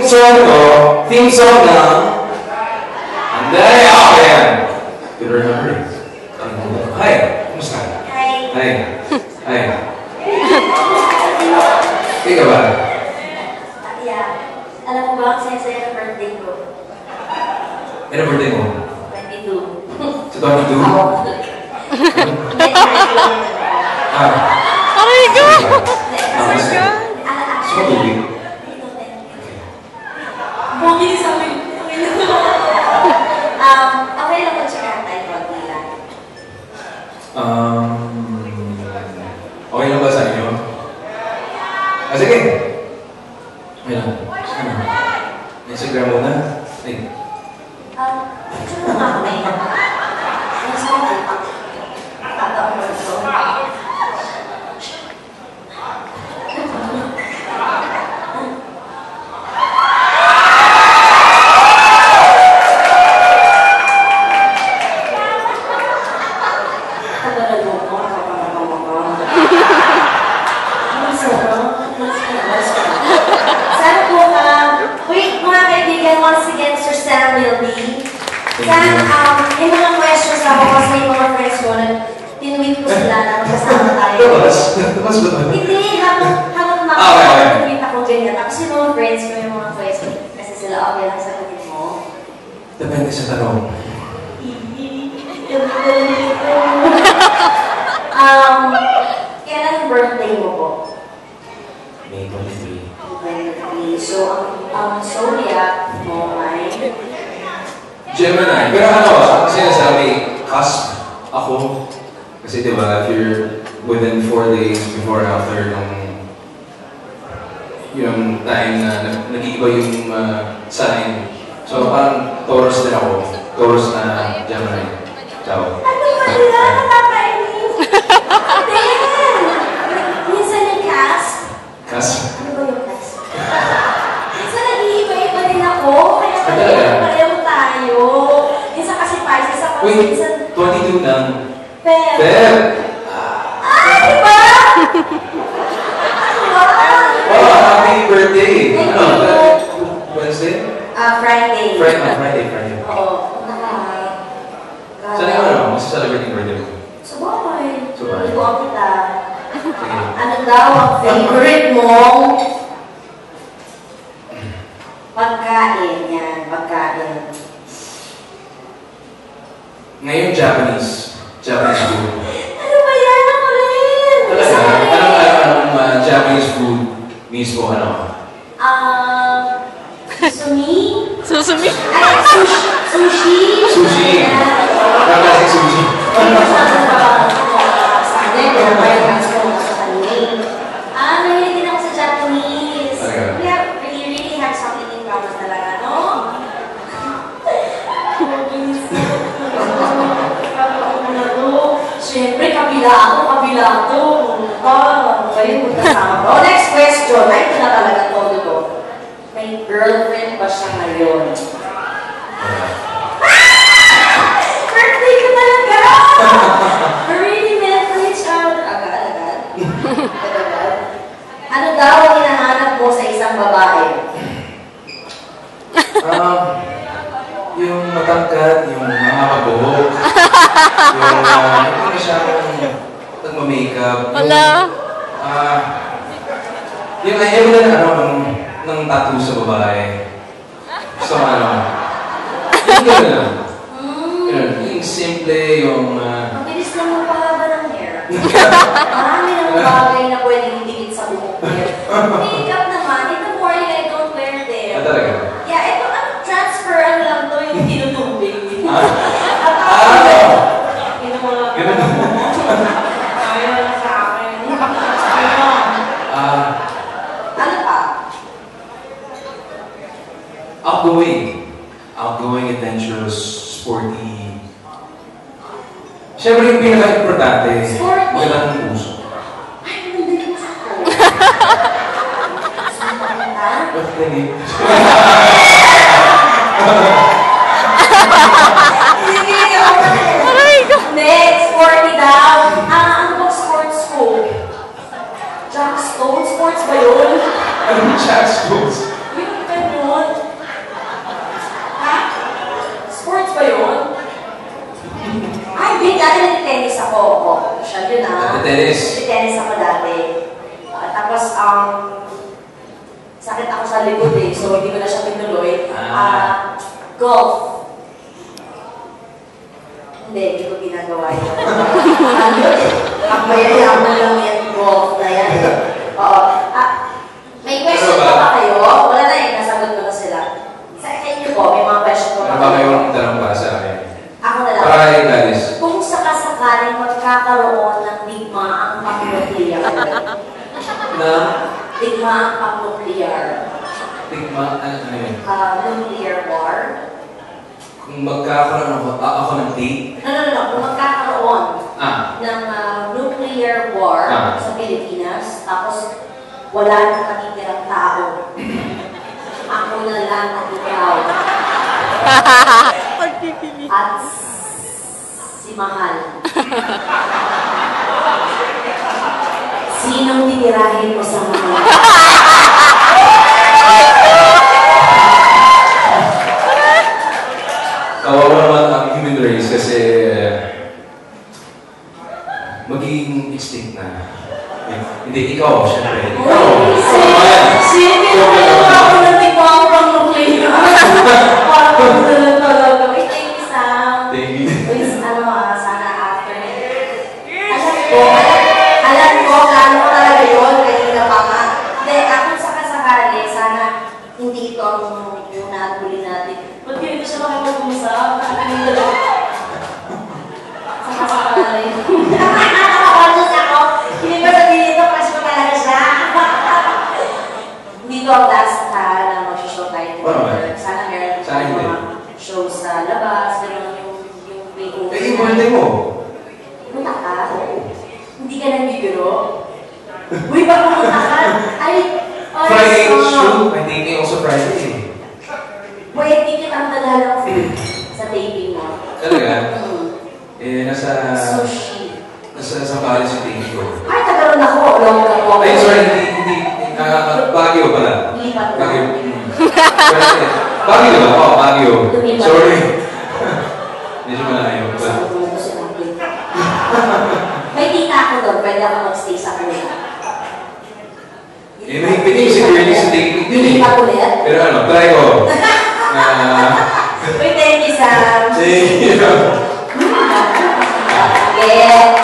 song ko, theme song ng Anday Ayan. You remember? Hi, kumusta? Hi. Hi. Hi. Ikaw ba? Yeah. Alam mo ba, saya-saya na birthday ko. Ano birthday mo? 22. Sa 22? Ako. Aray ko! Sa tubig? Buki sa amin. Okay lang kung siya tayo konti lang. Okay lang ba sa inyo? Sige. Okay lang. Instagram muna. Ay. Picture mo nga ako na yun. Ano sa akin? Tataon mo ito. May mga questions ako kasi may mga friends ko na tinweet ko sila na magkasama tayo. Hindi, habang tinweet ako ganyan. Tapos yung mga friends ko, yung mga questions, kasi sila okay lang sagutin mo. Depende sa tanong. Kailan yung birthday mo po? May 23. So, ang zodiac mo ay... Gemini. Pero ano, kasi nasabi, cusp ako. Kasi diba, if you're within 4 days before after yung time na nag-iiba yung sign. So parang Taurus din ako. Taurus na Gemini. Ciao. Ano ba yan? Nakakainis! Then! Minsan yung cast. Cusp? Ano ba yung cast? Minsan nag-iiba-iba din ako. Kaya pareho tayo. Minsan kasi Pisces ako. Wait, Minsan... 22 ng... Feb. Feb! Diba? Wow, happy birthday! Thank Ano? you. Wednesday? Friday. Friday. Oo. Saan yung ano? Mas celebrating birthday mo? Sabay. Sabay. Iguan kita. Sige. Ano daw ang favorite mong pagkain? Yan, pagkain. Ngayon, Japanese food. Ano ba yan? Ako rin! Talaga? Anong Japanese food mismo, ano? Susumi? Susumi? Ay, sushi! Sushi! Parang klaseng sushi. Nahilig din ako sa Japanese. Talaga? We really have something in common talaga, no? Siyempre, kabila to. Kayo magkasama. Oh, next question. Ay, ito na talaga todo to. May girlfriend ba siya ngayon? Birthday ko talaga! We really met for each other. Agad-agad. Ano daw ang hinahanap mo sa isang babae? Yung matangkad, yung mga mabuhok, yung hindi siya nagma-makeup. Wala. Yung ayaw na ng tattoo sa babae. Gusto ko yung gano'n lang. Yung simple, yung... Ang bilis na magpahaba ng hair. Marami ng bagay na pwedeng idikit sa buhok ko. Makeup naman, in the morning I don't wear them. Talaga? Yeah, ito transfer lang to, yung tinutubig. Ganun. Ayaw lang sa akin. Ano pa? Outgoing, adventurous, sporty. Siyempre yung pinaka-importante, magandang puso. Ay, maganda yung puso ko. Saan pa kita? Hindi. Next, sporty daw. Ano bang sports ko? Jack Stone? Sports ba yun? Anong Jack Schools? Yung ganun. yun na. Tennis. Tennis ako dati. Tapos, sakit ako sa likod eh, so hindi ko na siya tinuloy. Golf. Hindi ko ginagawa yun. Ang mayayaman lang yan, golf na yan. Oo. May question pa kayo? Wala na eh, nasagot ko na sila. Sa inyo po, may mga question ko pa. Ano ba kayong tanong para sa akin? Ako na lang. Para kay Gladys. Kung sakasakaling magkakaroon ng digmaang pang-nuclear. Na? Digmaang pang-nuclear. Ano yun? Nuclear war. Kung magkakaroon ako ng date? No. Kung magkakaroon ng nuclear war sa Pilipinas, tapos wala nang natitirang tao. Ako na lang at ikaw. At si Mahal. Sinong titirahin mo sa Mahal? Kawawa naman ang human race kasi magiging extinct na. Hindi, ikaw, syempre. Ikaw! Sige, ako natin ko ang pang-nuclear. Parang talaga. Wait, thank you, Sam. Thank you. Sana after alam ko, plano ko talaga yun, kanina pa nga. Hindi, ako sakasakali, sana hindi ito yung nahuli natin. Ba't hindi siya makapag-usap? Sakasakali. Nakakapagod ako. Hindi ba sabihin ito kasi ko talaga siya? Hindi ko ang last na mag-show tayo together. Sana meron mga shows sa labas, gano'n yung makeover. Eh, yung birthday mo? Pumunta ka? Hindi ka nagbibiro? Uy, ba't pumunta ka? Friday show. I think also Friday. Pwede kitang nagalang sa taping mo. Talaga? Nasa Sushi. sa college yung tingin ko. Ay, tagaroon ako. Long ako. Ay, sorry, hindi. Baguio pala. Lipat na. Baguio. Baguio ba? Oo, Baguio. Sorry. Medyo malayo. May tita ako doon. Pwede ako mag-stay sa kuya. May pinig security sa tingin. Lipat ulit? Pero try ko. Uy, thank you, Sam. Thank you. Yeah.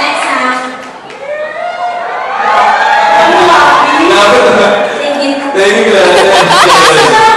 Next, Sam. Thank you. Thank you.